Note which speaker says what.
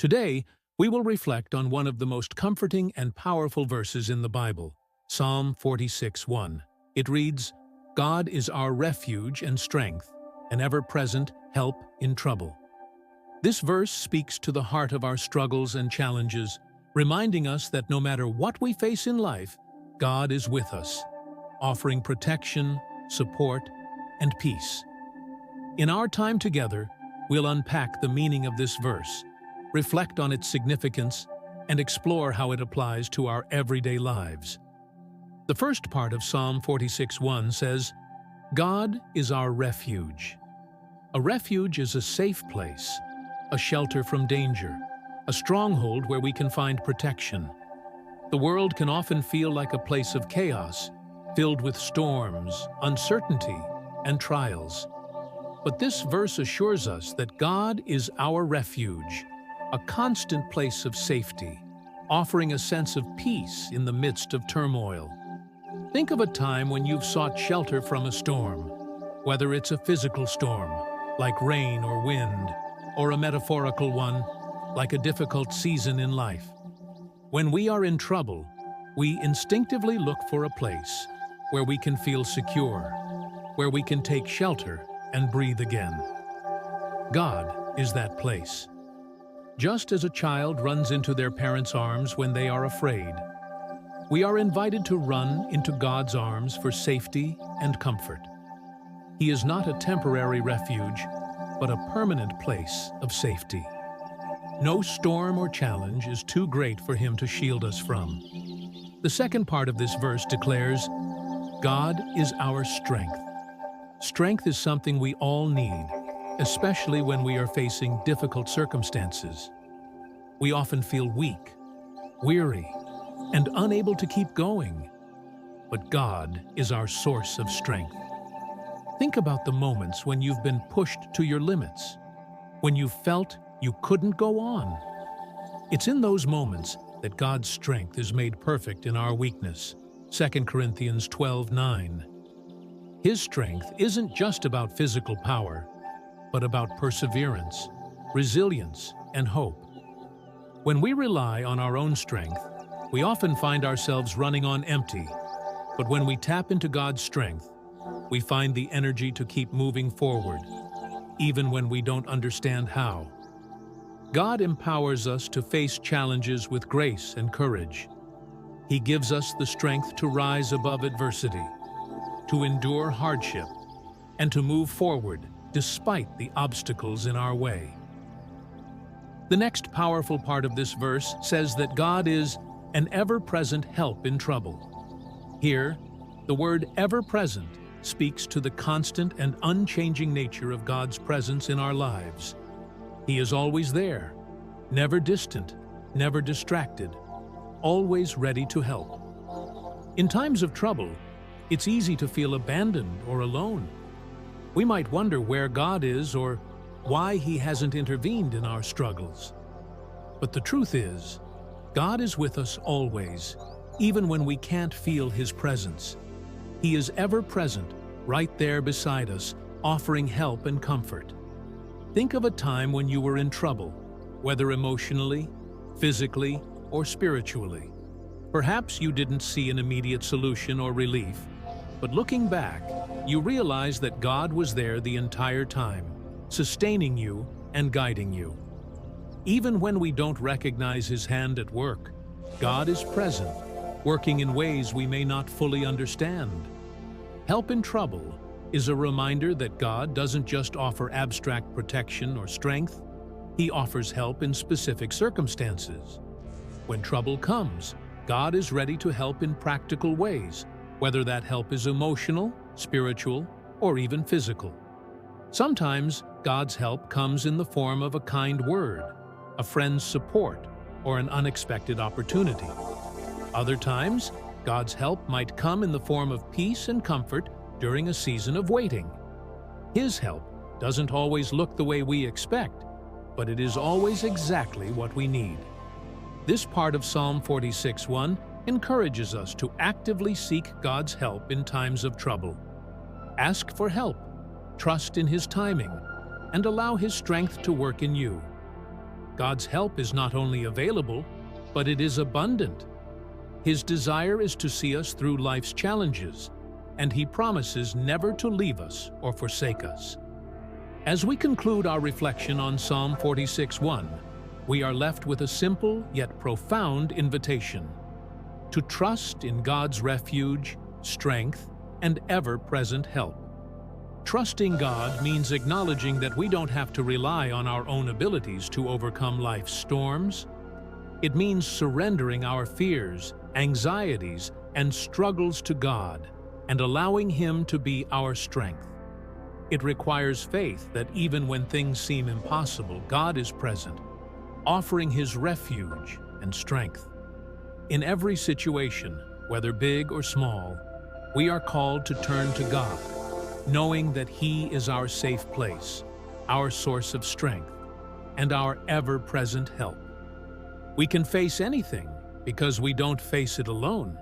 Speaker 1: Today, we will reflect on one of the most comforting and powerful verses in the Bible, Psalm 46:1. It reads, "God is our refuge and strength, an ever-present help in trouble." This verse speaks to the heart of our struggles and challenges, reminding us that no matter what we face in life, God is with us, offering protection, support, and peace. In our time together, we'll unpack the meaning of this verse, reflect on its significance, and explore how it applies to our everyday lives. The first part of Psalm 46:1 says, "God is our refuge." A refuge is a safe place, a shelter from danger, a stronghold where we can find protection. The world can often feel like a place of chaos, filled with storms, uncertainty, and trials. But this verse assures us that God is our refuge, a constant place of safety, offering a sense of peace in the midst of turmoil. Think of a time when you've sought shelter from a storm, whether it's a physical storm, like rain or wind, or a metaphorical one, like a difficult season in life. When we are in trouble, we instinctively look for a place where we can feel secure, where we can take shelter and breathe again. God is that place. Just as a child runs into their parents' arms when they are afraid, we are invited to run into God's arms for safety and comfort. He is not a temporary refuge, but a permanent place of safety. No storm or challenge is too great for Him to shield us from. The second part of this verse declares, "God is our strength." Strength is something we all need, especially when we are facing difficult circumstances. We often feel weak, weary, and unable to keep going. But God is our source of strength. Think about the moments when you've been pushed to your limits, when you felt you couldn't go on. It's in those moments that God's strength is made perfect in our weakness. 2 Corinthians 12:9. His strength isn't just about physical power, but about perseverance, resilience, and hope. When we rely on our own strength, we often find ourselves running on empty. But when we tap into God's strength, we find the energy to keep moving forward, even when we don't understand how. God empowers us to face challenges with grace and courage. He gives us the strength to rise above adversity, to endure hardship, and to move forward despite the obstacles in our way. The next powerful part of this verse says that God is an ever-present help in trouble. Here, the word ever-present speaks to the constant and unchanging nature of God's presence in our lives. He is always there, never distant, never distracted, always ready to help. In times of trouble, it's easy to feel abandoned or alone. We might wonder where God is or why He hasn't intervened in our struggles. But the truth is, God is with us always, even when we can't feel His presence. He is ever present, right there beside us, offering help and comfort. Think of a time when you were in trouble, whether emotionally, physically, or spiritually. Perhaps you didn't see an immediate solution or relief, but looking back, you realize that God was there the entire time, sustaining you and guiding you. Even when we don't recognize His hand at work, God is present, working in ways we may not fully understand. Help in trouble is a reminder that God doesn't just offer abstract protection or strength, He offers help in specific circumstances. When trouble comes, God is ready to help in practical ways, whether that help is emotional, spiritual, or even physical. Sometimes God's help comes in the form of a kind word, a friend's support, or an unexpected opportunity. Other times, God's help might come in the form of peace and comfort during a season of waiting. His help doesn't always look the way we expect, but it is always exactly what we need. This part of Psalm 46:1 encourages us to actively seek God's help in times of trouble. Ask for help, trust in His timing, and allow His strength to work in you. God's help is not only available, but it is abundant. His desire is to see us through life's challenges, and He promises never to leave us or forsake us. As we conclude our reflection on Psalm 46:1, we are left with a simple yet profound invitation: to trust in God's refuge, strength, and ever-present help. Trusting God means acknowledging that we don't have to rely on our own abilities to overcome life's storms. It means surrendering our fears, anxieties, and struggles to God and allowing Him to be our strength. It requires faith that even when things seem impossible, God is present, offering His refuge and strength. In every situation, whether big or small, we are called to turn to God, knowing that He is our safe place, our source of strength, and our ever-present help. We can face anything because we don't face it alone.